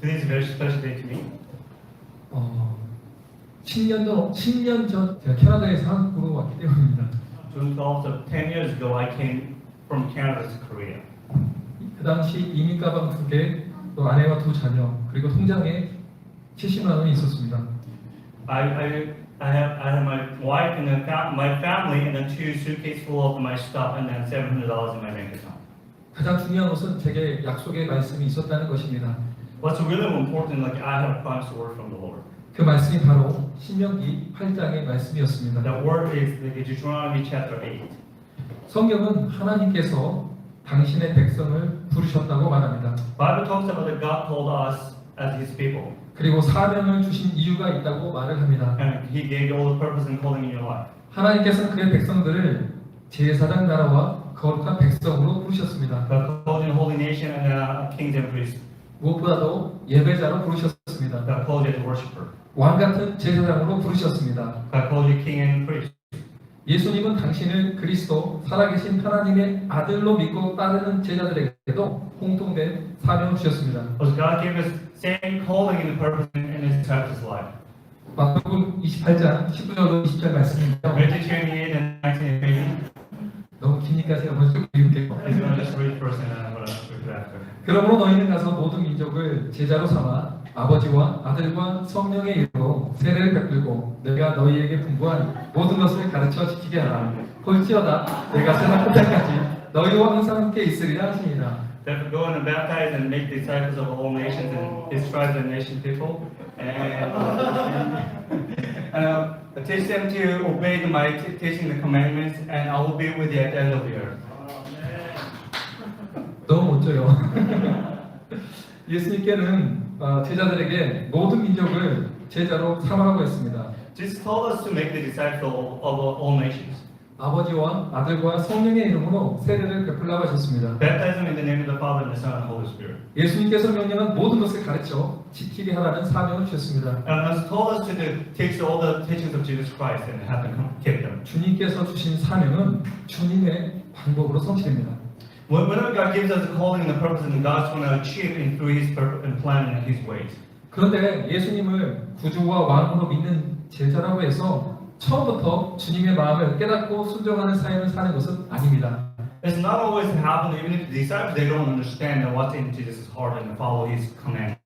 Today is a very special day to me. 10년 전 제가 캐나다에서 한국으로 왔기 때문입니다. June 12th, so 10 years ago, I came from Canada to Korea. 그 당시 이민 가방 2개, 또 아내와 2 자녀, 그리고 통장에 70만 원이 있었습니다. I had my wife and my family, and then 2 suitcases full of my stuff, and then $700 in my bank account. 가장 중요한 것은 제게 약속의 말씀이 있었다는 것입니다. What's really important, like I have a promise word from the Lord. 그 말씀이 바로 신명기 8장의 말씀이었습니다. That word is the Deuteronomy chapter 8. 성경은 하나님께서 당신의 백성을 부르셨다고 말합니다. Bible talks about that God called us as His people, 그리고 사명을 주신 이유가 있다고 말을 합니다. and He gave you all the purpose and calling in your life. 하나님께서는 그의 백성들을 제사장 나라와 거룩한 백성으로 부르셨습니다. God called you a holy nation and kings and priests. 무엇보다도 예배자로 부르셨습니다. God called you a worshiper. 왕 같은 제사장으로 부르셨습니다. God called you king and priest. 예수님은 당신을 그리스도 살아계신 하나님의 아들로 믿고 따르는 제자들에게도 공통된 사명을 주셨습니다. Because God gave us same calling and purpose in His disciples' life. 마태복음 28장 19절로 20절 말씀입니다. Matthew 28 and 19 pages. 너무 기니까 제가 먼저 읽을게요. I'm going to just read first and then I'm going to read after. 그러므로 너희는 가서 모든 민족을 제자로 삼아 아버지와 아들과 성령의 이름으로 세례를 베풀고 내가 너희에게 분부한 모든 것을 가르쳐 지키게 하라. 볼지어다 내가 세상 끝날까지 너희와 항상 함께 있으리라 하시니라. Therefore go and baptize and make disciples of all nations and His tribes and nation people, and teach them to obey my teaching the commandments, and I will be with you at the end of the earth. 너무 멋져요. 예수님께는 제자들에게 모든 민족을 제자로 삼으라고 했습니다. Jesus told us to make the disciples of all nations. 아버지와 아들과 성령의 이름으로 세례를 베풀라고 하셨습니다. Baptize them in the name of the Father and the Son and the Holy Spirit. 예수님께서 명령한 모든 것을 가르쳐 지키게 하라는 사명을 주셨습니다. And has told us to teach all the teachings of Jesus Christ and have them keep them. 주님께서 주신 사명은 주님의 방법으로 성취됩니다. Whenever God gives us a calling and a purpose, and God's going to achieve it through His purpose and plan and His ways. 그런데 예수님을 구주와 왕으로 믿는 제자라고 해서 처음부터 주님의 마음을 깨닫고 순종하는 삶을 사는 것은 아닙니다. It's not always happen. Even if the disciples they don't understand what's in Jesus' heart and follow His command.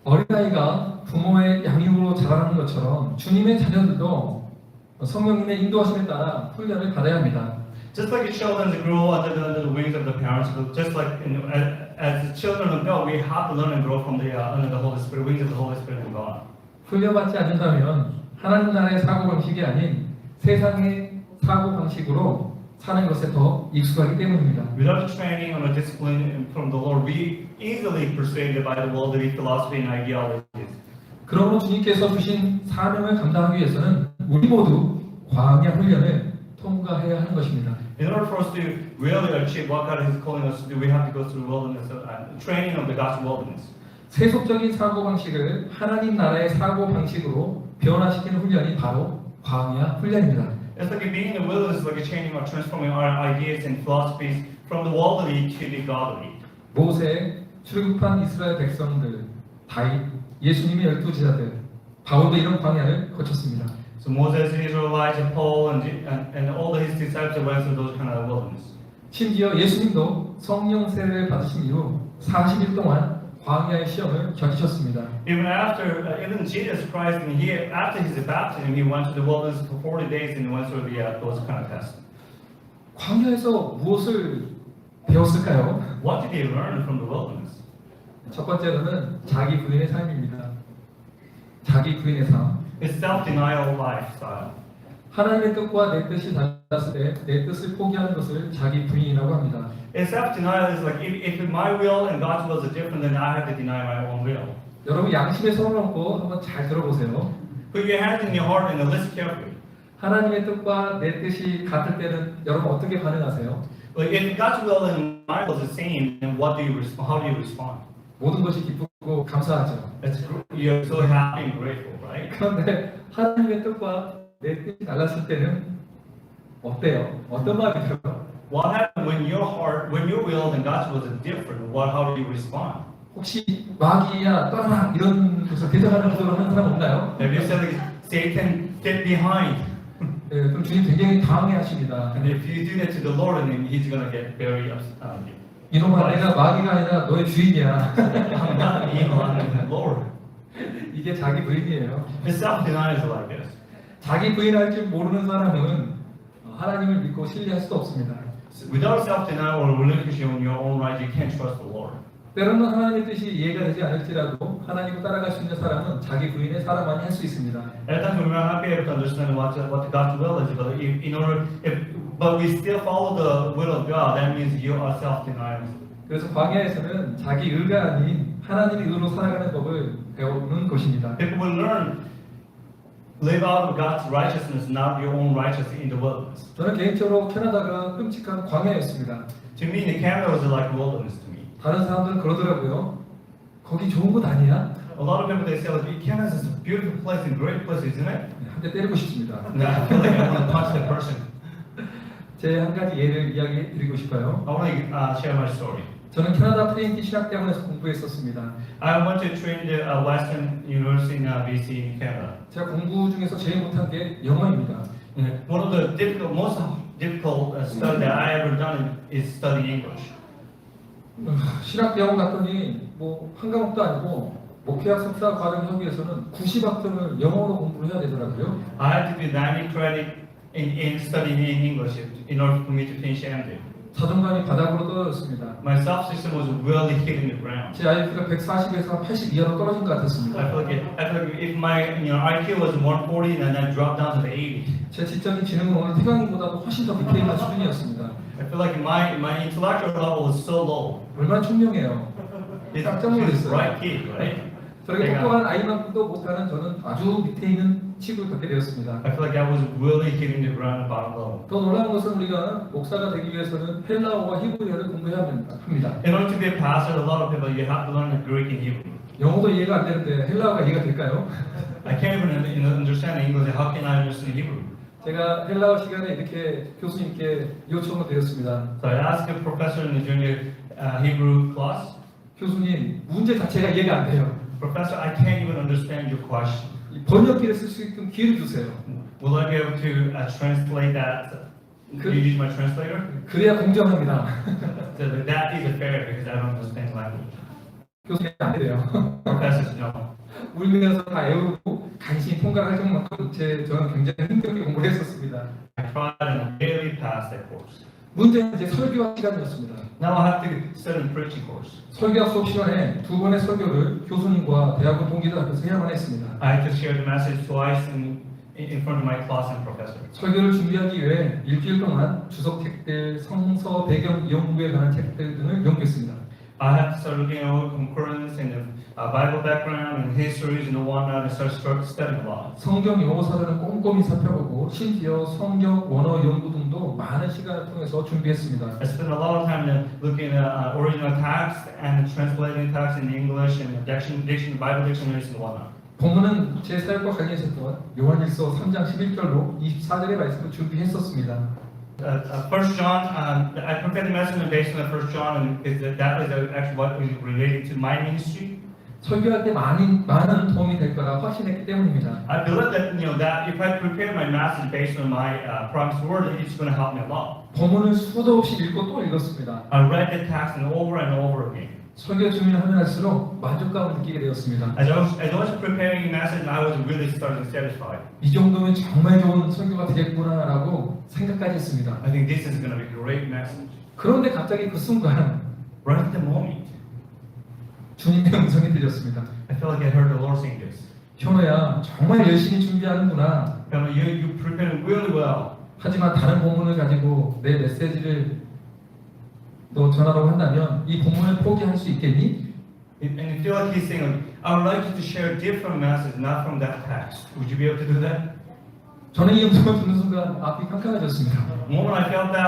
어린아이가 부모의 양육으로 자라는 것처럼 주님의 자녀들도 성령님의 인도하심에 따라 훈련을 받아야 합니다. Just like the children that grow under the wings of the parents, just like as the children of God, we have to learn and grow from under the Holy Spirit, wings of the Holy Spirit of God. 훈련받지 않는다면 하나님 나라의 사고방식이 아닌 세상의 사고방식으로 사는 것에 더 익숙하기 때문입니다. Without the training or the discipline from the Lord, we easily persuaded by the worldly philosophy and ideologies. 그러므로 주님께서 주신 사명을 감당하기 위해서는 우리 모두 광야 훈련을 통과해야 하는 것입니다. In order for us to really achieve what God is calling us to do, we have to go through wilderness, training of the God's wilderness. 세속적인 사고방식을 하나님 나라의 사고방식으로 변화시키는 훈련이 바로 광야 훈련입니다. It's like being in the wilderness, like changing or transforming our ideas and philosophies from the worldly to the godly. 모세, 출국한 이스라엘 백성들, 다윗, 예수님의 12제자들, 바울도 이런 광야를 거쳤습니다. So Moses, Israelites, Paul, and all his disciples went through those kind of wilderness. 심지어 예수님도 성령 세례를 받으신 이후 40일 동안 광야의 시험을 견디셨습니다. Even Jesus Christ, after his baptism, he went to the wilderness for 40 days and went through those kind of tests. 광야에서 무엇을 배웠을까요? What did he learn from the wilderness? 첫 번째로는 자기 부인의 삶입니다. 자기 부인의 삶. It's self-denial lifestyle. 하나님의 뜻과 내 뜻이 달랐을 때 내 뜻을 포기하는 것을 자기 부인이라고 합니다. And self-denial is like if my will and God's will is different, then I have to deny my own will. 여러분 양심에 손을 얹고 한번 잘 들어보세요. Put your hands in your heart and listen carefully. 하나님의 뜻과 내 뜻이 같을 때는 여러분 어떻게 반응하세요? Like if God's will and my will is the same, then how do you respond? 모든 것이 기쁘고 감사하죠. You're so happy and grateful, right? 그런데 하나님의 뜻과 내 뜻이 달랐을 때는 어때요? 어떤 마음이 들어요? What happened when your will and God's will is different? How do you respond? 혹시 마귀야 떠나 이런 것을 대적하는 기도를 하는 사람 없나요? Have you said like, Satan, get behind? 네, 그럼 주님 굉장히 당황해하십니다. And if you do that to the Lord, then He's gonna get very upset. 이놈아 내가 마귀가 아니라 너의 주인이야. I'm not evil, I'm the Lord. 이게 자기 부인이에요. The self-denial is like this. 자기 부인할 줄 모르는 사람은 하나님을 믿고 신뢰할 수도 없습니다. Without self-denial or relinquishing your own right, you can't trust the Lord. 때로는 하나님의 뜻이 이해가 되지 않을지라도 하나님을 따라갈 수 있는 사람은 자기 부인의 사랑만이 할 수 있습니다. At times we may not be able to understand what God's will is, but but we still follow the will of God. That means you are self-denial. 그래서 광야에서는 자기 의가 아닌 하나님의 의로 살아가는 법을 배우는 것입니다. People will learn, live out of God's righteousness, not your own righteousness in the wilderness. 저는 개인적으로 캐나다가 끔찍한 광야였습니다. To me, the Canada was like wilderness to me. 다른 사람들은 그러더라고요. 거기 좋은 곳 아니야? A lot of people they say like Canada is a beautiful place and great place, isn't it? 한 대 때리고 싶습니다. No, I feel like I want to punch that person. 제 한 가지 예를 이야기해 드리고 싶어요. I want to share my story. 저는 캐나다 트리니티 신학대학원에서 공부했었습니다. I went to Trinity Western University in BC in Canada. 제가 공부 중에서 제일 못한 게 영어입니다. One of the most difficult study that I ever done is studying English. 신학대학원 갔더니 뭐 한 과목도 아니고 목회학 석사 과정 협의에서는 90학점을 영어로 공부를 해야 되더라고요. I had to do 90 credit in studying in English in order for me to finish MD. 자존감이 바닥으로 떨어졌습니다. My self-esteem was really hitting the ground. 제 IQ가 140에서 80 이하로 떨어진 것 I 같았습니다. feel like if my IQ was 140 and I dropped down to the 80. 제 지적인 지능은 오늘 태강이보다도 훨씬 더 밑에 있는 수준이었습니다. I feel like my intellectual level was so low. 얼마나 총명해요. It's 깜짝 놀랐어요. right kid, right? 저렇게 똑똑한 아이만큼도 못하는 저는 아주 밑에 있는 취급을 받게 되었습니다. I feel like I was really hitting the ground bottom level. 더 놀라운 것은 우리가 목사가 되기 위해서는 헬라어와 히브리어를 공부해야 합니다. In order to be a pastor, a lot of people you have to learn the Greek and Hebrew. 영어도 이해가 안 되는데 헬라어가 이해가 될까요? I can't even understand English. How can I understand Hebrew? 제가 헬라어 시간에 이렇게 교수님께 요청을 드렸습니다. So I asked the professor in the junior Hebrew class, 교수님, 문제 자체가 이해가 안 돼요. Professor, I can't even understand your question. 이 번역기를 쓸 수 있는 기회를 주세요. Will I be able to translate that? Could you use my translator? 그래야 공정합니다. So that isn't fair because I don't understand language. 교수님 안 돼요. Professor says no. 울면서 다 애우고 간신히 통과를 할 정도만큼 저는 굉장히 힘들게 공부를 했었습니다. I tried and I barely passed that course. 문제는 이제 설교학 시간이었습니다. Now I have to study preaching course. 설교학 수업 시간에 두 번의 설교를 교수님과 대학원 동기들 앞에서 해야만 했습니다. I had to share the message twice in front of my class and professor. 설교를 준비하기 위해 일주일 동안 주석책들, 성서 배경 연구에 관한 책들 등을 연구했습니다. I had to start looking at concordance and Bible background and histories and whatnot and start studying a lot. 성경 용어 사전을 꼼꼼히 살펴보고 심지어 성경 원어 연구 등도 많은 시간을 통해서 준비했습니다. I spent a lot of time looking at original text and translating text in English and Bible dictionaries and whatnot. 본문은 제 사역과 관련해서 요한일서 3장 11절로 24절의 말씀을 준비했었습니다. First John, I prepared the message based on the First John, and that is actually what is related to my ministry. 설교할 때 많은 도움이 될 거라 확신했기 때문입니다. I believe that that if I prepare my message based on my promised word, it's going to help me a lot. 본문을 수도 없이 읽고 또 읽었습니다. I read the text and over again. 설교 준비를 하면 할수록 만족감을 느끼게 되었습니다. As I was preparing the message, I was really starting satisfied. 이 정도면 정말 좋은 설교가 되겠구나라고 생각까지 했습니다. I think this is going to be a great message. 그런데 갑자기 그 순간 Right at the moment, 주님의 음성이 들렸습니다. I felt like I heard the Lord saying this. 현호야, 정말 열심히 준비하는구나. You prepared really well. 하지만 다른 본문을 가지고 내 메시지를 너 전하라고 한다면 이 본문을 포기할 수 있겠니? And you feel like he's saying, I would like you to share a different message, not from that text. Would you be able to do that? 저는 이 음성을 듣는 순간 앞이 깜깜해졌습니다. The moment I felt that,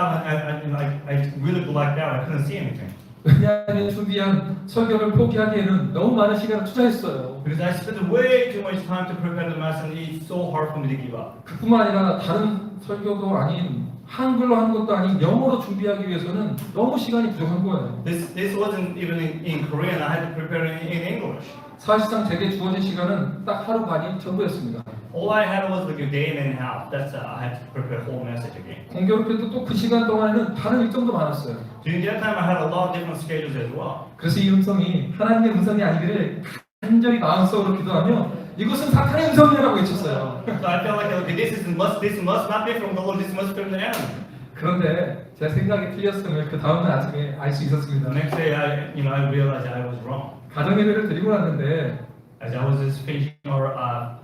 I really blacked out. I couldn't see anything. 왜냐하면 준비한 설교를 포기하기에는 너무 많은 시간을 투자했어요. Because I spent way too much time to prepare the message, and it's so hard for me to give up. 그뿐만 아니라 다른 설교도 아닌 한글로 하는 것도 아닌 영어로 준비하기 위해서는 너무 시간이 부족한 거예요. This wasn't even in Korean. I had to prepare in English. 사실상 제게 주어진 시간은 딱 하루 반이 전부였습니다. All I had was like a day and a half. That's I had to prepare whole message again. 공교롭게도 또 그 시간 동안에는 다른 일정도 많았어요. During that time, I had a lot of different schedules as well. 그래서 이 음성이 하나님의 음성이 아니기를 간절히 마음속으로 기도하며 이것은 사탄의 음성이라고 외쳤어요. So I felt like okay, this must not be from the Lord. This must be from the enemy. 그런데 제 생각이 틀렸음을 그 다음날 아침에 알 수 있었습니다. The next day, I realized I was wrong. 가정 예배를 드리고 났는데 As I was just finishing our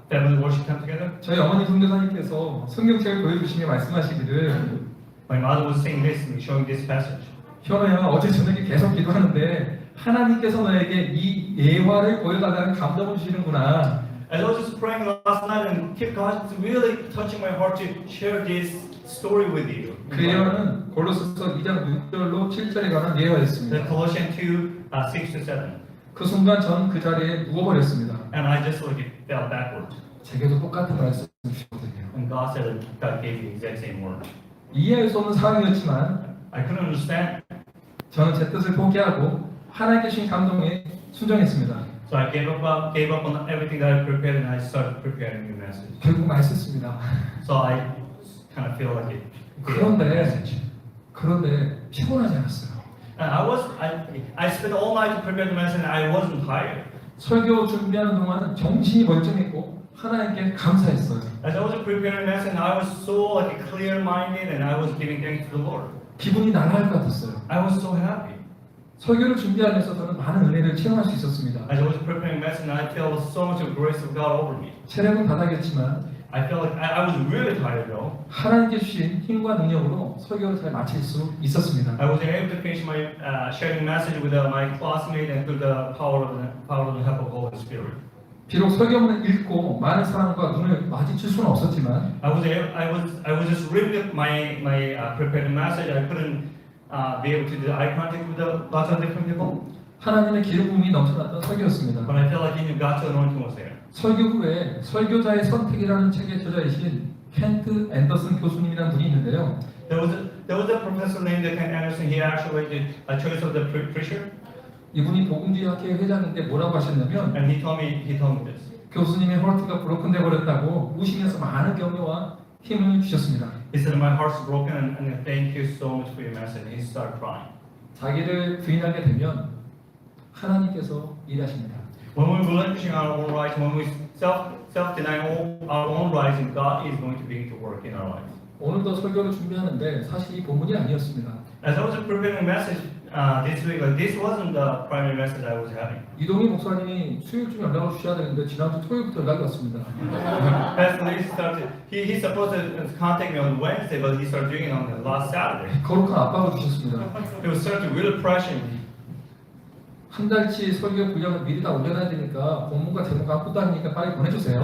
family worship time together, 저희 어머니 선교사님께서 성경책을 보여주시며 말씀하시기를 my mother was saying this, showing this passage. 현호야 어제 저녁에 계속 기도하는데 하나님께서 너에게 이 예화를 보여달라는 감동을 주시는구나. As I was just praying last night and keep God really touching my heart to share this story with you. 그 예화는 골로새서 2장 6절로 7절에 관한 The 예화였습니다. Colossians 2, 6 to 7. 그 순간 전 그 자리에 누워버렸습니다. And I just like fell backwards. 제게도 똑같은 말씀 주시거든요. And God said that God gave me the exact same word. 이해할 수 없는 상황이었지만 I couldn't understand. 저는 제 뜻을 포기하고 하나님께 주신 감동에 순종했습니다. So I gave up on everything that I prepared and I started preparing the message. 결국 맛있었습니다. So I kind of feel like it. 그런데 피곤하지 않았어요. And I spent all night to prepare the message and I wasn't tired. 설교 준비하는 동안은 정신이 멀쩡했고 하나님께 감사했어요. As I was preparing the message, I was so like clear-minded and I was giving thanks to the Lord. 기분이 날아갈 것 같았어요. I was so happy. 설교를 준비하면서 저는 많은 은혜를 체험할 수 있었습니다. As I was preparing the message, I felt so much of grace of God over me. 체력은 바닥이었지만 I felt like I was really tired though. 하나님께 주신 힘과 능력으로 설교를 잘 마칠 수 있었습니다. I was able to finish my sharing message with my classmate and through the power of the help of the Holy Spirit. 비록 설교문을 읽고 많은 사람과 눈을 마주칠 수는 없었지만 I was just reading my prepared message. I couldn't be able to do eye contact with lots of different people. 하나님의 기름 부음이 넘쳐났던 설교였습니다. But I felt like God's anointing was there. 설교 후에 설교자의 선택이라는 책의 저자이신 켄트 앤더슨 교수님이라는 분이 있는데요. There was a professor named Ken Anderson. He actually did a choice of the preacher, 이분이 복음주의학회 회장인데 뭐라고 하셨냐면 and he told me this. 교수님의 허리가 브로큰돼 버렸다고 우시면서 많은 격려와 힘을 주셨습니다. He said, "My heart's broken, and thank you so much for your message." And he started crying. 자기를 부인하게 되면 하나님께서 일하십니다. When we relinquishing our own rights, when we self-deny our own rights, and God is going to begin to work in our lives. 오늘도 설교를 준비하는데 사실 이 본문이 아니었습니다. As I was preparing a message this week, this wasn't the primary message I was having. 이동희 목사님이 수요일쯤 연락을 주셔야 되는데 지난주 토요일부터 연락이 왔습니다. Pastor Lee he's supposed to contact me on Wednesday, but he started doing it on the last Saturday. 거룩한 압박을 주셨습니다. It was starting to really pressure me. 한 달치 설교 분량을 미리 다 올려놔야 되니까 본문과 제목 갖고 다니니까 빨리 보내주세요.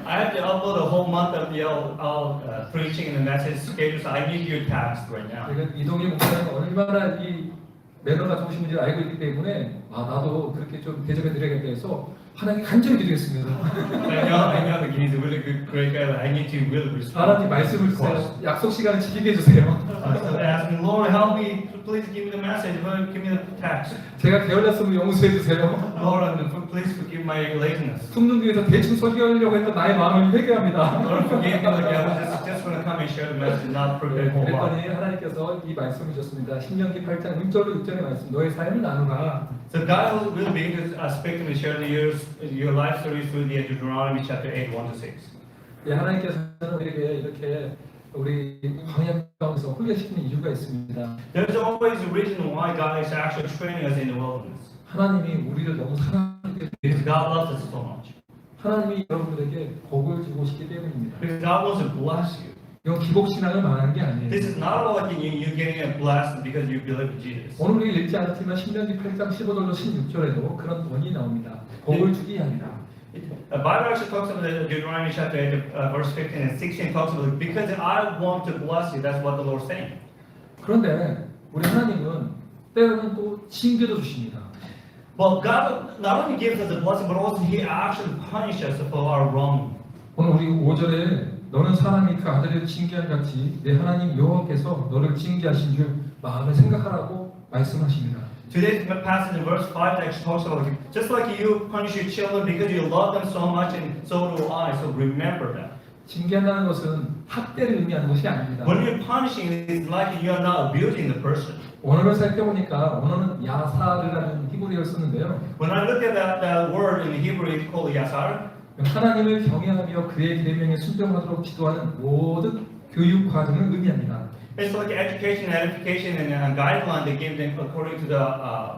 I have to upload a whole month of the preaching and the message schedule, so I need your task right now. 이동희 목사님 얼마나 이 매너가 좋으신 분인지 알고 있기 때문에 나도 그렇게 좀 대접해 드려야겠다 해서 하나님 간절히 기도했습니다. I know he's a really great guy, but I need to really respond. 하나님 말씀을 주세요. 약속 시간을 지키게 해주세요. So asking, Lord, help me. Please give me the message. Give me the text. 제가 게을렀으면 용서해 주세요. Lord, and please forgive my laziness. 숨는 중에서 대충 설교하려고 했던 나의 마음을 회개합니다. Lord, forgive me. Like I was just going to come and share the message, not prepare whole lot. 그랬더니 하나님께서 이 말씀을 주셨습니다. 신명기 8장 1절로 6절의 말씀. 너의 삶을 나누라. So God will begin to speak to me, share your life stories through the Deuteronomy chapter 8, 1 to 6. 예, 하나님께서는 우리에게 이렇게 우리 광야 가운데서 훈련시키는 이유가 있습니다. There's always a reason why God is actually training us in the wilderness. 하나님이 우리를 너무 사랑하기 Because 때문에 God loves us so much. 하나님이 여러분들에게 복을 주고 싶기 때문입니다. Because God wants to bless you. 이건 기복신앙을 말하는 게 아니에요. This is not about like you getting a blessing because you believe in Jesus. 오늘 우리 읽지 않았지만 신명기 8장 15절로 16절에도 그런 원이 나옵니다. 복을 주기 위함이다. The Bible actually talks about the Deuteronomy chapter 8, verse 15 and 16 talks about it, because I want to bless you. That's what the Lord's saying. 그런데 우리 하나님은 때로는 또 징계도 주십니다. Well, God not only gives us a blessing, but also He actually punishes us for our wrong. 오늘 우리 5절에 너는 사람이 그 아들을 징계한 같이 내 하나님 여호와께서 너를 징계하신 줄 마음에 생각하라고 말씀하십니다. Today's passage in verse 5 actually talks about just like you punish your children because you love them so much, and so do I. So remember that. 징계한다는 것은 학대를 의미하는 것이 아닙니다. When you're punishing, it's like you are not abusing the person. 원어를 살펴보니까 원어는 야사르라는 히브리어를 쓰는데요. When I look at that word in Hebrew, it's called yasar. 하나님을 경외하며 그의 계명에 순종하도록 지도하는 모든 교육 과정을 의미합니다. It's like education, edification, and a guideline they give them according to the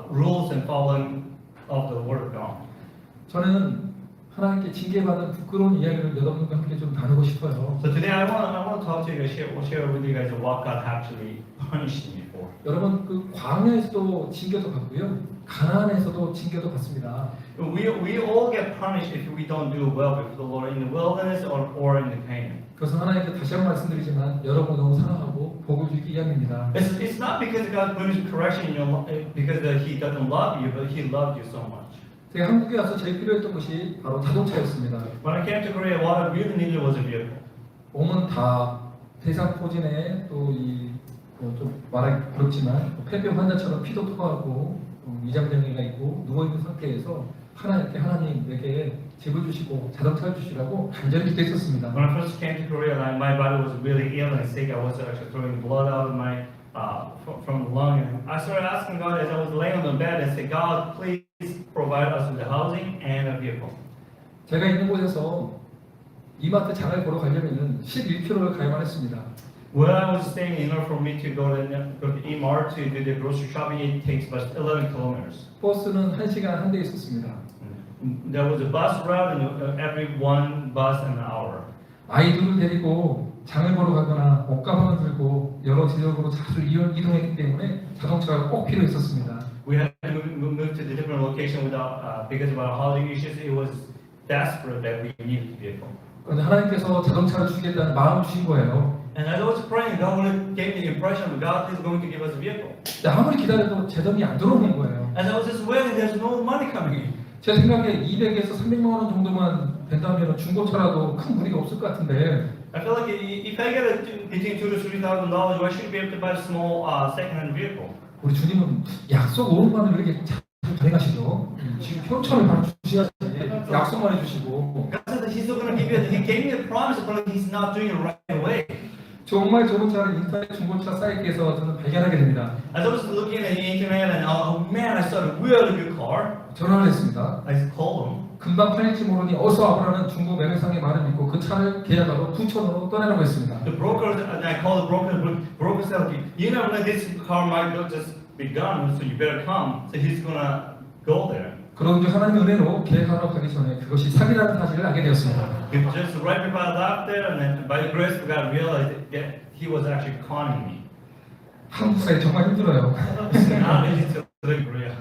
rules and following of the Word of God. 저는 하나님께 징계받은 부끄러운 이야기를 여러분과 함께 좀 나누고 싶어요. So today I want to talk to you, share with you guys what God actually punished me for. 여러분 그 광야에서도 징계도 받고요, 가나안에서도 징계도 받습니다. We all get punished if we don't do well with the Lord in the wilderness or in the Canaan. 그래서 하나님께 다시 한번 말씀드리지만 여러분 너무 사랑하고 복을 주기 위함입니다. It's not because God brings correction in your life, because He doesn't love you, but He loved you so much. 제가 한국에 와서 제일 필요했던 것이 바로 자동차였습니다. When I came to Korea, what I really needed was a vehicle. 몸은 다 대상포진에 또좀 말하기 그렇지만 폐병 환자처럼 피도 토하고 위장장애가 있고 누워 있는 상태에서 하나님에게 집을 주시고 자동차를 주시라고 간절히 기도했었습니다. When I first came to Korea, my body was really ill and sick. I was actually throwing blood out of my from the lung. And I started asking God as I was laying on the bed and said, God, please provide us with the housing and a vehicle. 제가 있는 곳에서 이마트 장을 보러 가려면 11km를 가야만 했습니다. Where I was staying, in order for me to go to E-Mart to do the grocery shopping, it takes about 11 kilometers. 버스는 1시간 한 대 있었습니다. There was a bus route, and every one bus an hour. 아이들을 데리고 장을 보러 가거나 옷가방을 들고 여러 지역으로 자주 이동했기 때문에 자동차가 꼭 필요했었습니다. We had to move to the different location without because of our housing issues. It was desperate that we needed a vehicle. 그런데 하나님께서 자동차를 주시겠다는 마음을 주신 거예요. And as I was praying, God gave me the impression that God is going to give us a vehicle. 아무리 기다려도 재정이 안 들어오는 거예요. As I was just waiting, there's no money coming in. 제 생각에 200에서 300만 원 정도만 된다면 중고차라도 큰 무리가 없을 것 같은데 I feel like if I get between $2,000 to $3,000, I should be able to buy a small second-hand vehicle. 우리 주님은 약속 5분만을 이렇게 잘 발행하시죠. 지금 현찰을 바로 주셔야지 약속만 해주시고 God said that He's not going to give you. He gave me a promise, but He's not doing it right away. 정말 좋은 차를 인터넷 중고차 사이트에서 저는 발견하게 됩니다. As I was looking at the internet, and oh man, I saw a really good car. 전화를 했습니다. I called him. 금방 팔릴지 모르니 어서 와보라는 중고 매매상의 말을 믿고 그 차를 계약하러 9,000원으로 떠나라고 했습니다. The broker, and I called the broker. Broker said, "You know, this car might just be gone, so you better come." So he's gonna go there. 그런 중 하나님의 은혜로 계약하러 가기 전에 그것이 사기라는 사실을 알게 되었습니다. Just right before I left there, and then by the grace of God, realized that he was actually conning me. 한국 사회 정말 힘들어요. It's not easy to live in Korea.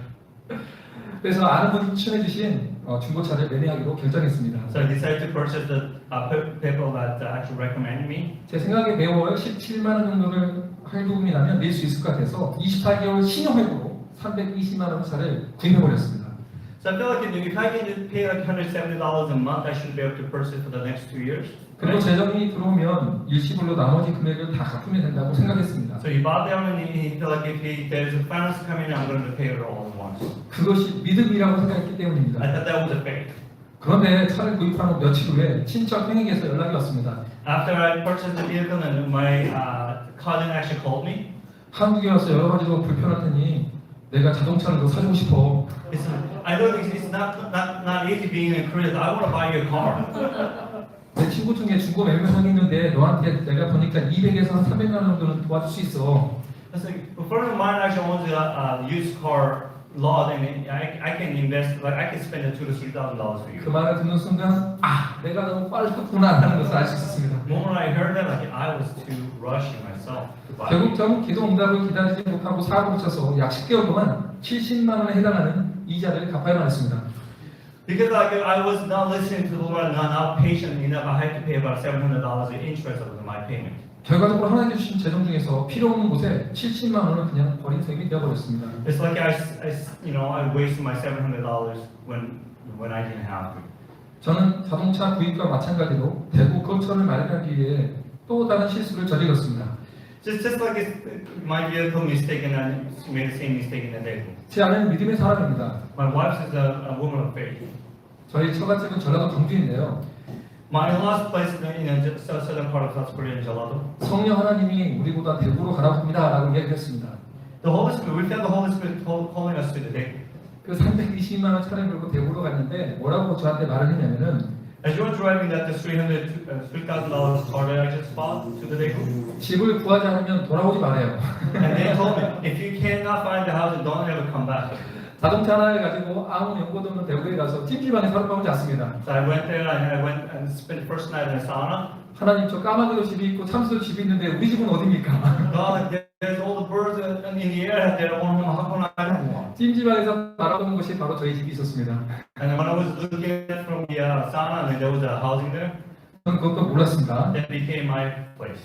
그래서 아는 분이 추천해 주신 중고차를 매매하기로 결정했습니다. So I decided to purchase the people that actually recommended me. 제 생각에 매월 17만 원 정도를 할부금이 나면 낼 수 있을 것 같아서 24개월 신용할부로 320만 원짜리를 구입해 버렸습니다. So I feel like if I can pay like $170 a month, I should be able to purchase for the next 2 years. 그리고 재정이 들어오면 일시불로 나머지 금액을 다 갚으면 된다고 생각했습니다. So he bought them, and he felt like if there's a finance coming, I'm going to pay it all at once. 그것이 믿음이라고 생각했기 때문입니다. I thought that was a faith. 그런데 차를 구입한 후 며칠 후에 친척 행에게서 연락이 왔습니다. After I purchased the vehicle, and my cousin actually called me. 한국에 와서 여러 가지로 불편할 테니 내가 자동차를 더 사주고 싶어. I know it's not easy being in Korea. I want to buy you a car. 내 친구 중에 중고 매매상이 있는데 너한테 내가 보니까 200에서 300만 원 정도는 도와줄 수 있어. I said, a friend of mine actually owns a used car lot, and I can invest, like I can spend $2,000 to $3,000 for you. 그 말을 듣는 순간 내가 너무 빨랐구나 하는 것을 알 수 있었습니다. The moment I heard that, like I was too rushing myself to buy. 결국 저는 기도 응답을 기다리지 못하고 사고를 쳐서 약 10개월 동안 70만 원에 해당하는 이자를 갚아야만 했습니다. Because like I was not listening to the Lord, not patient enough, I had to pay about $700 in interest of my payment. 결과적으로 하나님께 주신 재정 중에서 필요 없는 곳에 70만 원을 그냥 버린 셈이 되어버렸습니다. It's like I wasted my $700 when I didn't have to. 저는 자동차 구입과 마찬가지로 대구 거처를 마련하기 위해 또 다른 실수를 저질렀습니다. Just like my vehicle mistake and I made the same mistake in the vehicle. 제 아내는 믿음의 사람입니다. My wife is a woman of faith. 저희 처갓집은 전라도 광주인데요. My last place in the southern part of South Korea in Jeollado. 성령 하나님이 우리보다 대구로 가라고 합니다라고 얘기했습니다. The Holy Spirit, we felt the Holy Spirit calling us to the day. 그 320만 원 차를 몰고 대구로 갔는데 뭐라고 저한테 말을 했냐면은 As you were driving that the $3,000 car that I just bought to the Daegu, 집을 구하지 않으면 돌아오지 말아요. and they told me, if you cannot find the house, don't ever come back. 자동차 하나를 가지고 아무 연고도 없는 대구에 가서 찜질방에 하룻밤을 잤습니다. So I went there and I went and spent the first night in a sauna. 하나님 저 까마귀도 집이 있고 참새도 집이 있는데 우리 집은 어디입니까? God, there's all the birds in the air. They're on I don't want. 찜질방에서 바라보는 곳이 바로 저희 집이 있었습니다. And when I was looking at from the sauna, and there was a housing there, 저는 그것도 몰랐습니다. that became my place.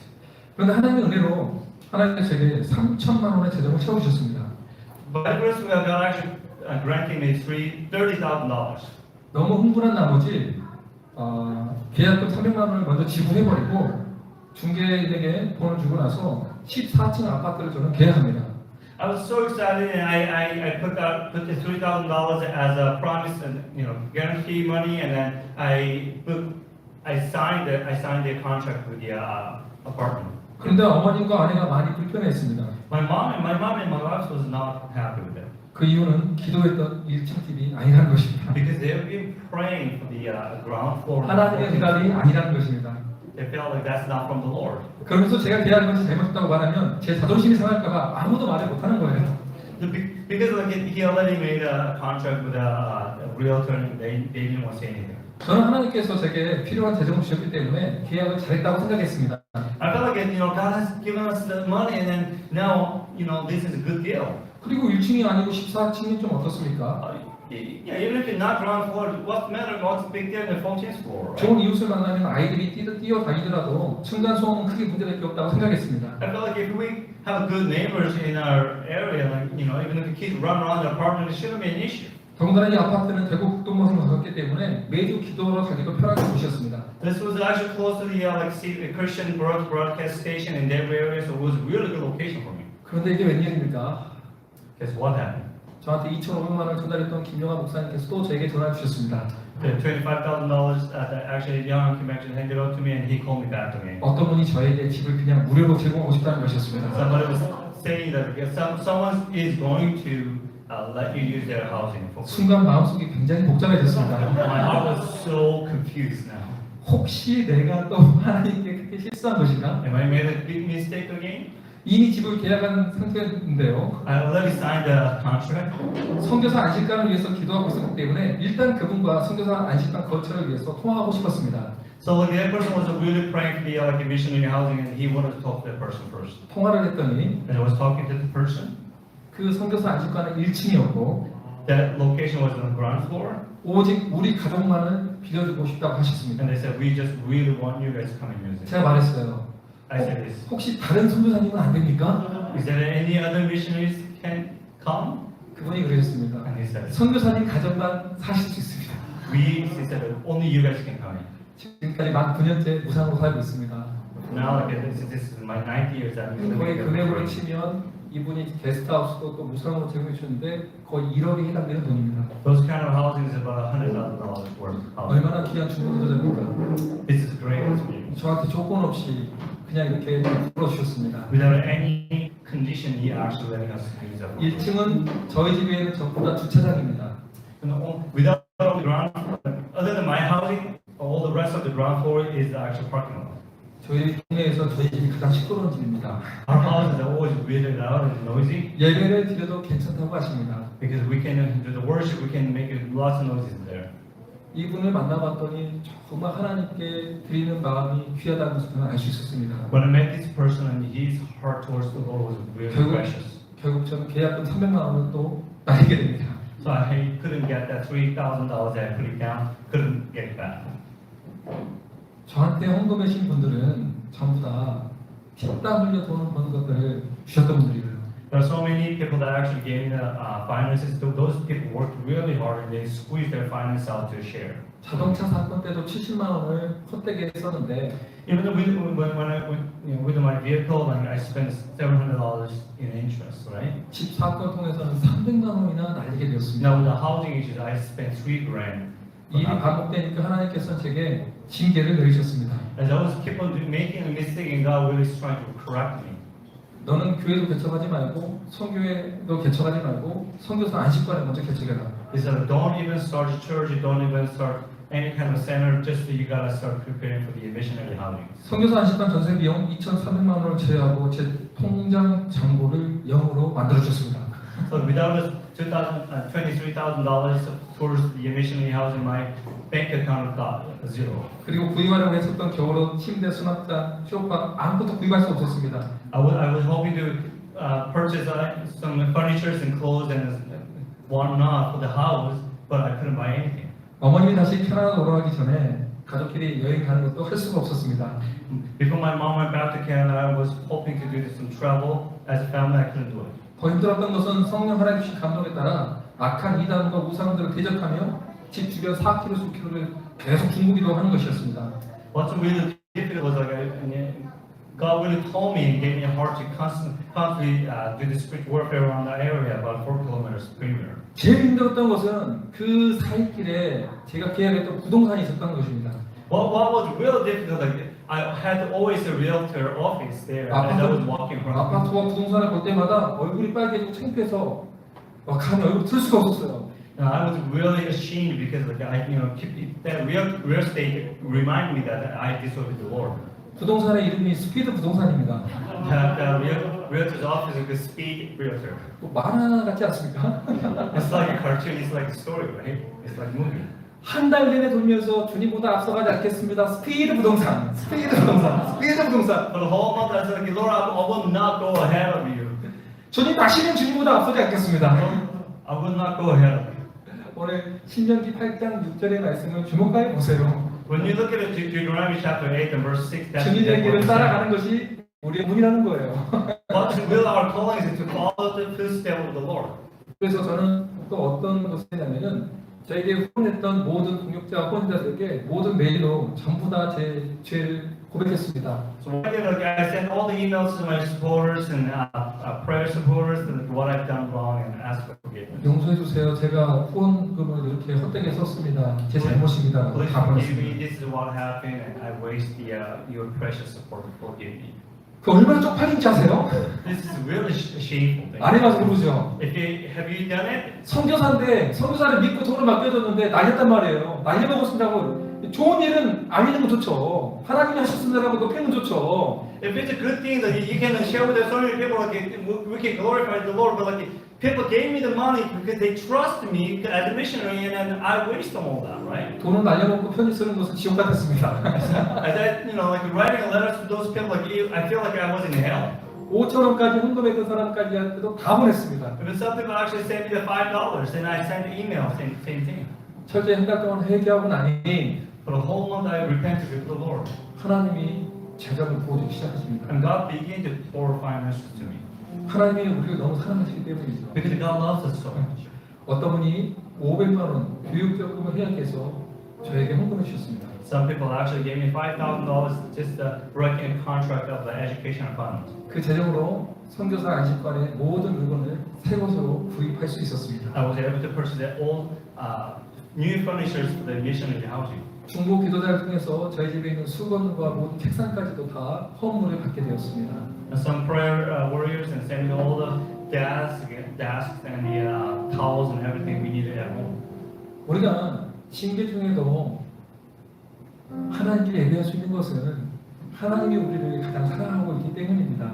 그런데 하나님의 은혜로 하나님께서 제게 3천만 원의 재정을 채워주셨습니다. But at first, God actually granted me $30,000. 너무 흥분한 나머지 계약금 300만 원을 먼저 지불해버리고 중개인에게 돈을 주고 나서 14층 아파트를 저는 계약합니다. I was so excited, and I put the $3,000 as a promise and guarantee money, and then I signed the contract with the apartment. 그런데 어머님과 아내가 많이 불편했습니다. My mom and my wife was not happy with it 그 이유는 기도했던 1층 집이 아니라는 것입니다. because they have been praying for the ground floor. 하나님의 응답이 아니라는 것입니다. They felt like that's not from the Lord. 그러면서 제가 계약한 것이 잘못했다고 말하면 제 자존심이 상할까봐 아무도 말을 못하는 거예요. Because like he already made a contract with a realtor, and they didn't want to say anything. 저는 하나님께서 제게 필요한 재정을 주셨기 때문에 계약을 잘했다고 생각했습니다. I felt like God has given us the money, and then now this is a good deal. 그리고 1층이 아니고 14층이 좀 어떻습니까? Yeah, even if you're not ground floor, what's the matter? What's the big deal in the 14th floor, right? 좋은 이웃을 만나면 아이들이 뛰어다니더라도 층간소음은 크게 문제될 게 없다고 생각했습니다. I felt like if we have good neighbors in our area, like even if the kids run around the apartment, it shouldn't be an issue. 더군다나 이 아파트는 대구 북동방에 가깝기 때문에 매주 기도하러 가기도 편하게 곳이었습니다. This was actually close to the Christian broadcast station in that area, so it was a really good location for me. 그런데 이게 웬일입니까? Guess what happened? 저한테 2,500만 원을 전달했던 김영하 목사님께서 또 저에게 전화 주셨습니다. The $25,000 that actually Young Convention handed out to me, and he called me back to me. 어떤 분이 저에게 집을 그냥 무료로 제공하고 싶다는 것이었습니다. Somebody was saying that someone is going to let you use their housing. 순간 마음속이 굉장히 복잡해졌습니다. My heart was so confused now. 혹시 내가 또 하나님께 그렇게 실수한 것인가? Am I made a big mistake again? 이미 집을 계약한 상태인데요. I already signed the contract. 선교사 안식관을 위해서 기도하고 있었기 때문에 일단 그분과 선교사 안식관 거처를 위해서 통화하고 싶었습니다. So like that person was really praying for the like missionary housing, and he wanted to talk to that person first. 통화를 했더니 And I was talking to the person. 그 선교사 안식관은 1층이었고 That location was on the ground floor, 오직 우리 가족만을 빌려주고 싶다고 하셨습니다. and they said, "We just really want you guys to come and use it." 제가 말했어요. I said this. 혹시 다른 선교사님은 안 됩니까? Is there any other missionaries can come? 그분이 그러셨습니다. And he said, 선교사님 가정만 사실 수 있습니다. he said, only you guys can come in. 지금까지 만 9년째 무상으로 살고 있습니다. Now, like this is my 9th year that I'm 거의 living 금액으로 here. 치면 이분이 게스트하우스도 또 무상으로 제공해 주는데 거의 1억에 해당되는 돈입니다. Those kind of housing is about $100,000 worth. 얼마나 귀한 중보자입니까? This is great experience. 저한테 조건 없이 그냥 이렇게 풀어주셨습니다. Without any condition, he actually letting us use that. 1층은 저희 집에는 전부 다 주차장입니다. Without all the ground, other than my housing, all the rest of the ground floor is the actual parking lot. 저희 동네에서 저희 집이 가장 시끄러운 집입니다. Our houses are always really loud and noisy 예배를 드려도 괜찮다고 하십니다. because we can do the worship, we can make lots of noises in there. 이분을 만나봤더니 정말 하나님께 드리는 마음이 귀하다는 것을 알 수 있었습니다. When I met this person, and his heart towards the Lord was really precious. 결국 저는 계약금 300만 원을 또 날리게 됩니다. So I couldn't get that $3,000 that I put it down, couldn't get it back. 저한테 헌금하신 분들은 전부 다 피땀 흘려 돈 버는 것들을 주셨던 분들이에요. There are so many people that actually gave me the finances. Those people worked really hard and they squeezed their finance out to share. 자동차 사건 때도 70만 원을 헛되게 썼는데 Even though with my vehicle, like I spent $700 in interest, right? 집 사건 통해서는 300만 원이나 날리게 되었습니다. Now with the housing issues, I spent $3,000. 이 일이 반복되니까 하나님께서는 제게 징계를 내리셨습니다. As I was keep on making a mistake, and God really is trying to correct me. 너는 교회도 개척하지 말고 성교회도 개척하지 말고 선교사 안식관에 먼저 개척해라. He said, don't even start a church, you don't even start any kind of center, just you gotta start preparing for the missionary housing. 선교사 안식관 전세 비용 2,300만 원을 제외하고 제 통장 잔고를 0으로 만들어 주셨습니다. So without this $23,000 towards the missionary housing, my bank account got zero. 그리고 구입하려고 했었던 겨울옷, 침대, 수납장, 쇼파 아무것도 구입할 수 없었습니다. I was hoping to purchase some furniture and clothes and whatnot for the house, but I couldn't buy anything. 어머님이 다시 캐나다 돌아가기 전에 가족끼리 여행 가는 것도 할 수가 없었습니다. Before my mom went back to Canada, I was hoping to do some travel. As a family, I couldn't do it. 더 힘들었던 것은 성령 하나님 주신 감동에 따라 악한 이단과 우상들을 대적하며 집 주변 4km, 10km를 계속 중국이도 하는 것이었습니다. What's really difficult was God really told me and gave me a heart to constantly do the street warfare around the area about 4 kilometers perimeter. 제일 힘들었던 것은 그 사이길에 제가 계약했던 부동산이 있었던 것입니다. What was real difficult, like I had always a realtor office there as I was walking around. 아파트와 부동산을 볼 때마다 얼굴이 빨개지고 창피해서 감히 얼굴 틀 수가 없었어요. I was really ashamed because like that real estate reminded me that I disobeyed the Lord. 부동산의 이름이 스피드 부동산입니다. The realtor's office is a speed realtor. 뭐 만화 같지 않습니까? It's like a cartoon. It's like a story, right? It's like a movie. 한 달 내내 돌면서 주님보다 앞서가지 않겠습니다. 스피드 부동산, 스피드 부동산, 스피드 부동산. For the whole month, I was like, Lord, I will not go ahead of you. 주님 다시는 주님보다 앞서지 않겠습니다. I will not go ahead of you. 오늘 신명기 8장 6절의 말씀을 주목하여 보세요. When you look at it, Deuteronomy chapter 8 and verse 6, that's 주님의 길을 what 따라가는 것이 우리의 문이라는 거예요. But to will our calling is to follow the footsteps of the Lord. 그래서 저는 또 어떤 것을 했냐면은 저에게 후원했던 모든 동역자와 후원자들에게 모든 메일로 전부 다 제 죄를 고백했습니다. So what I did, like, I sent all the emails to my supporters and prayer supporters and what I've done wrong and asked for forgiveness. 용서해 주세요. 제가 후원금을 이렇게 헛되게 썼습니다. 제 잘못입니다. Please 다 forgive me. 보냈습니다. This is what happened, and I waste your precious support. Forgive me. 그 얼마나 쪽팔린지 아세요? This is really a shameful thing. 안 해봐서 모르죠. Have you done it? 선교사인데 선교사를 믿고 돈을 맡겨줬는데 날렸단 말이에요. 날려먹었습니다고. 좋은 일은 알리는 건 좋죠. 하나님이 하셨습니다라고 높이는 건 좋죠. If it's a good thing that you can share with so many people, like we can glorify the Lord, but like people gave me the money because they trust me as a missionary, and then I waste all that, right? 돈을 날려먹고 편지 쓰는 것은 지옥 같았습니다. As I, like writing letters to those people, like I feel like I was in hell. 5,000원까지 헌금했던 사람까지 한테도 다 보냈습니다. Even some people actually sent me the $5, and I sent email, same thing. 철저히 한 달 동안 회개하고 나니 For the whole month, I repented before the Lord, 하나님이 제작을 부어주기 시작하십니다. and God began to pour finances to me 하나님이 우리를 너무 사랑하시기 때문이죠. because God loves us so much. 어떤 분이 500만 원 교육적금을 해약해서 저에게 헌금해 주셨습니다. Some people actually gave me $5,000 just breaking a contract of the education fund. 그 재정으로 선교사 안식관의 모든 물건을 새 것으로 구입할 수 있었습니다. I was able to purchase the old new furnitures for the missionary housing. 중보 기도자를 통해서 저희 집에 있는 수건과 모든 책상까지도 다 헌물을 받게 되었습니다. And some prayer warriors and sent me all the desks and the towels and everything we needed at home. 우리가 징계 중에도 하나님께 예배할 수 있는 것은 하나님이 우리를 가장 사랑하고 있기 때문입니다.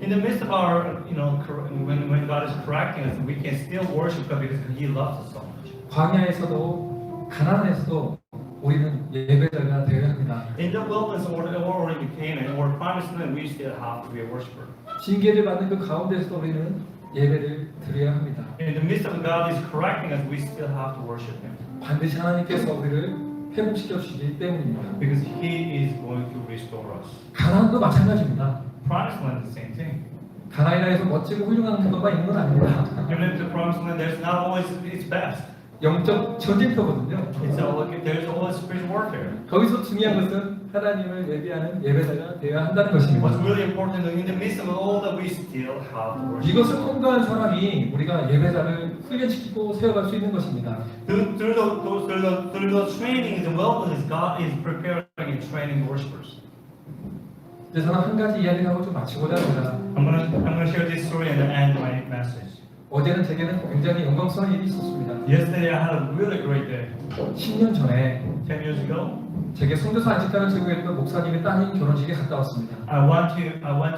In the midst of our, when God is correcting us, we can still worship God because He loves us so much. 광야에서도 가나안에서도 우리는 예배자가 되어야 합니다. In the wilderness or in Canaan or promised land, we still have to be a worshiper. 징계를 받는 그 가운데서도 우리는 예배를 드려야 합니다. In the midst of God is correcting us, we still have to worship Him 반드시 하나님께서 우리를 회복시켜 주시기 때문입니다. because He is going to restore us. 가나안도 마찬가지입니다. Promised land is the same thing. 가나안에서 멋지고 훌륭한 구도가 있는 건 아닙니다. Even if the promised land, there's not always its best. 영적 전쟁터거든요. It's all, there's always spiritual warfare. 거기서 중요한 것은 하나님을 예배하는 예배자가 되어야 한다는 What's 것입니다. really important in the midst of all that we still have to worship. 이것을 통과한 사람이 우리가 예배자를 훈련시키고 세워갈 수 있는 것입니다. Through those trainings and wellness, God is preparing and training worshipers. 이제 저는 한 가지 이야기를 하고 좀 마치고자 합니다. I'm gonna share this story and end my message. 어제는 제게는 굉장히 영광스러운 일이 있었습니다. Yesterday I had a really great day. 10년 전에 10 years ago, 제게 선교사 안식단을 제공했던 목사님의 따님 결혼식에 갔다 왔습니다. I went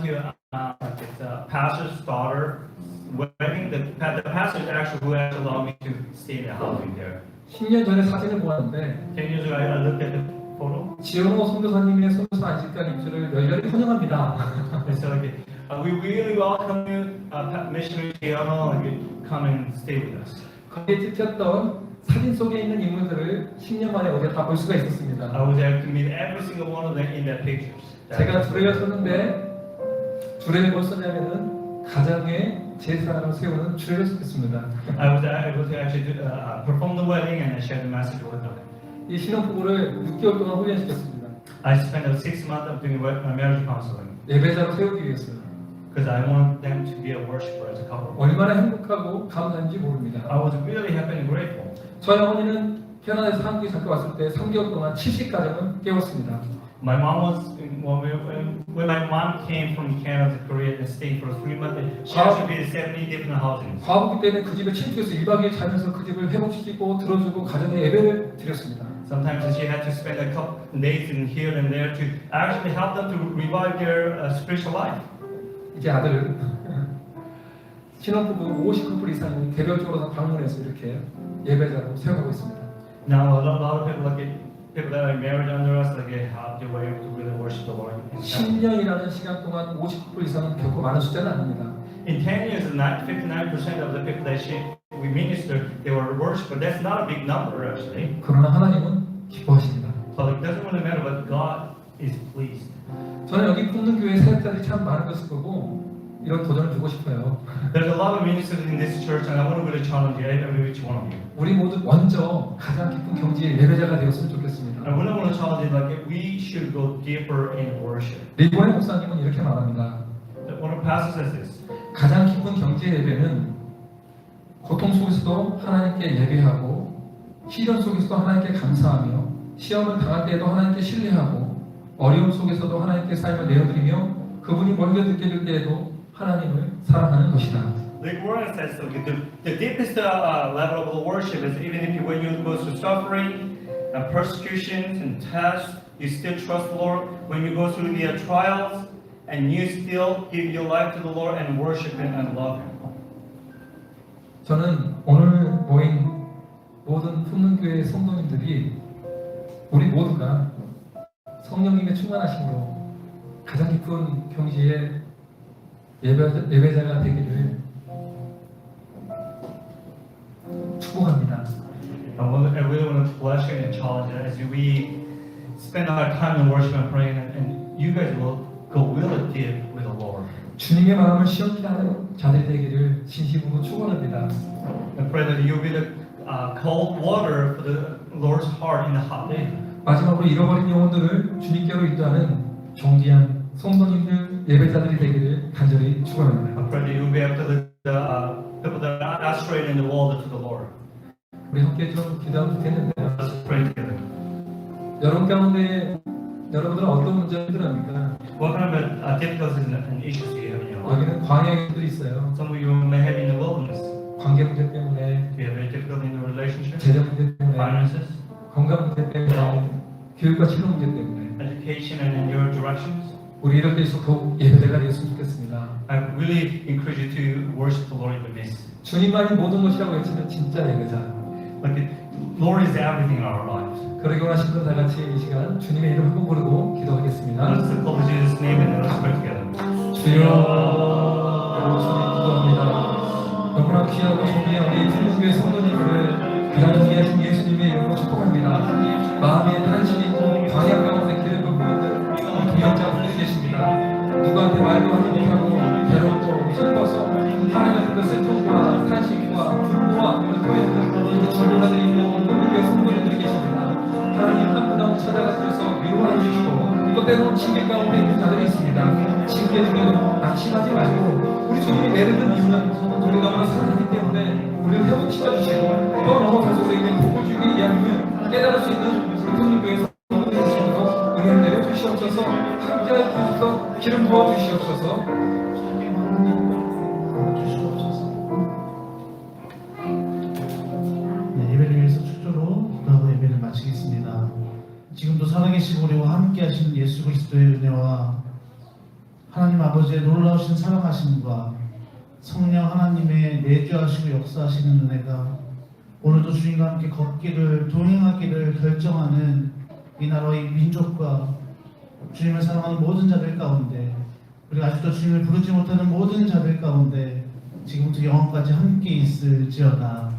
to it's a pastor's daughter wedding. The pastor actually who actually allowed me to stay in the housing there. 10년 전에 사진을 보았는데 10 years ago, I looked at the photo. 지영호 선교사님의 선교사 안식단 입주를 열렬히 환영합니다. And so like, we really welcome you, missionary Giano, come and stay with us. 거기에 찍혔던 사진 속에 있는 인물들을 10년 만에 어제 다 볼 수가 있었습니다. I was able to meet every single one of them in their pictures. 제가 주례를 섰는데 주례를 뭘 썼냐면은 가정의 제사를 세우는 주례를 썼습니다. I was able to actually perform the wedding and I shared the message with them. 이 신혼부부를 6개월 동안 훈련시켰습니다. I spent 6 months of doing marriage counseling 예배자로 세우기 위해서요. because I want them to be a worshiper as a couple. 얼마나 행복하고 감사한지 모릅니다. I was really happy and grateful. 저희 어머니는 캐나다에서 한국에 잠깐 왔을 때 3개월 동안 70가정을 깨웠습니다. My mom was when my mom came from Canada to Korea and stayed for 3 months. She actually visited 70 different housings. 과부기 때문에 그 집에 침투해서 1박 2일 자면서 그 집을 회복시키고 들어주고 가정에 예배를 드렸습니다. Sometimes she had to spend a couple days in here and there to actually help them to revive their spiritual life. 이제 아들 신혼부부 50커플 이상이 개별적으로 방문해서 이렇게 예배자로 세워가고 있습니다. Now a lot of people people that are married under us how they were able to really worship the Lord. 10년이라는 시간 동안 50커플 이상은 결코 많은 숫자는 아닙니다. In 10 years, 59% of the people that we minister, they were worship, but that's not a big number actually. 그러나 하나님은 기뻐하십니다. But it doesn't really matter, but God is pleased. 저는 여기 품는 교회 사역자들이 참 많은 것을 보고 이런 도전을 주고 싶어요. There's a lot of ministers in this church, and I want to really challenge every each one of you. 우리 모두 먼저 가장 깊은 경지의 예배자가 되었으면 좋겠습니다. I really want to challenge you, like we should go deeper in worship. 리본의 목사님은 이렇게 말합니다. One of the pastors says this. 가장 깊은 경지의 예배는 고통 속에서도 하나님께 예배하고 시련 속에서도 하나님께 감사하며 시험을 당할 때에도 하나님께 신뢰하고 어려움 속에서도 하나님께 삶을 내어드리며 그분이 멀게 느껴질 때에도 하나님을 사랑하는 것이다. The word says so. The deepest level of worship is even if when you go through suffering, and persecutions and tests, you still trust the Lord. When you go through the trials, and you still give your life to the Lord and worship Him and love Him. 저는 오늘 모인 모든 품는교회 성도님들이 우리 모두가 성령님의 충만하심으로 가장 깊은 경지의 예배자가 되기를 축복합니다. I really want to bless you and challenge you as we spend our time in worship and praying, and you guys will go really deep with the Lord. 주님의 마음을 시원케 하는 자들이 되기를 진심으로 축원합니다. I pray that you'll be the cold water for the Lord's heart in the hot day. 마지막으로 잃어버린 영혼들을 주님께로 인도하는 존귀한 성도님들 예배자들이 되기를 간절히 축원합니다. I pray that you'll be able to lead the people that are astray in the world to the Lord. 우리 함께 좀 기도하면 좋겠는데요. Let's pray together. 여러분 가운데 여러분들은 어떤 문제를 힘들어합니까? What kind of difficulties and issues do you have in your life? 여기는 광야들이 있어요. Some of you may have in the wilderness. 관계 문제 때문에, Do you have any difficulty in the relationship? 재정 문제 때문에, Finances, 건강 문제 때문에, 교육과 치료 문제 때문에 education, and in your directions? 우리 이럴 때일수록 더욱 예배자가 되었으면 좋겠습니다. I really encourage you to worship the Lord in the midst. 주님만이 모든 것이라고 외치면 진짜 예배자. Like the Lord is everything in our lives. 그러기 원하시는 분 다 같이 이 시간 주님의 이름 한번 부르고 기도하겠습니다. Let's call Jesus' name and let's pray together. 주여, 여러분 주님 기도합니다. 너무나 귀하고 존귀한 우리 품문교회 성도님들을 가장 존귀하신 예수님의 이름으로 축복합니다. 마음에 탄식이 있고 광야 가운데 길을 걷고 있는 우리 동역자분들이 계십니다. 누구한테 말도 하지 못하고 괴롭고 낙심하지 말고 우리 주님이 내르는 이유는 우리 너무나 사랑하기 때문에 우리를 회복시켜 주시고 또 넘어서서 우리에게 복을 주기 위함이면 깨달을 수 있는 우리 성령교회에서 성도들 주시고 은혜를 내려주시옵소서 함께하여 주셔서 기름 부어 주시옵소서 네, 예배를 위해서 축조로 기도하고 예배를 마치겠습니다. 지금도 살아계시고 우리와 함께 하시는 예수 그리스도의 은혜와 하나님 아버지의 놀라우신 사랑하심과 성령 하나님의 내주하시고 역사하시는 은혜가 오늘도 주님과 함께 걷기를 동행하기를 결정하는 이 나라의 민족과 주님을 사랑하는 모든 자들 가운데 그리고 아직도 주님을 부르지 못하는 모든 자들 가운데 지금부터 영원까지 함께 있을지어다.